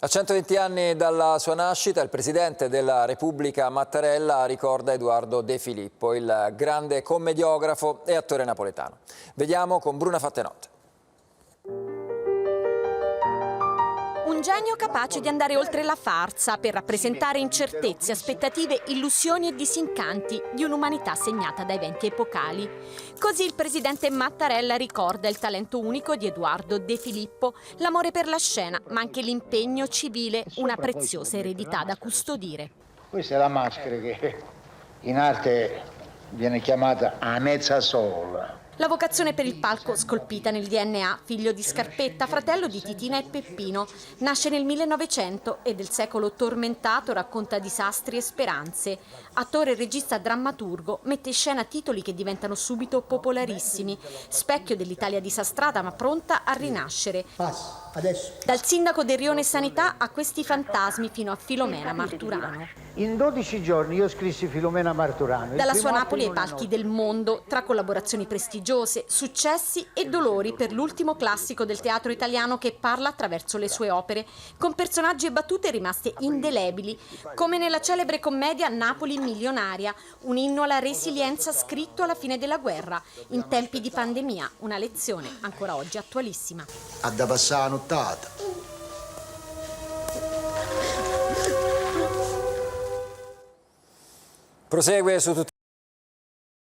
A 120 anni dalla sua nascita, il Presidente della Repubblica Mattarella ricorda Edoardo De Filippo, il grande commediografo e attore napoletano. Vediamo con Bruna Fattenotte. Un genio capace di andare oltre la farsa per rappresentare incertezze, aspettative, illusioni e disincanti di un'umanità segnata da eventi epocali. Così il presidente Mattarella ricorda il talento unico di Edoardo De Filippo, l'amore per la scena, ma anche l'impegno civile, una preziosa eredità da custodire. Questa è la maschera che in arte viene chiamata a mezza sola. La vocazione per il palco scolpita nel DNA, figlio di Scarpetta, fratello di Titina e Peppino. Nasce nel 1900 e del secolo tormentato racconta disastri e speranze. Attore, regista, drammaturgo, mette in scena titoli che diventano subito popolarissimi. Specchio dell'Italia disastrata ma pronta a rinascere. Adesso. Dal sindaco del Rione Sanità a questi fantasmi fino a Filomena Marturano. In 12 giorni io scrissi Filomena Marturano. Dalla sua Napoli ai palchi del mondo, tra collaborazioni prestigiose, successi e dolori per l'ultimo classico del teatro italiano che parla attraverso le sue opere, con personaggi e battute rimaste indelebili, come nella celebre commedia Napoli milionaria, un inno alla resilienza scritto alla fine della guerra, in tempi di pandemia, una lezione ancora oggi attualissima. Ha da passare la nottata. Prosegue su tutti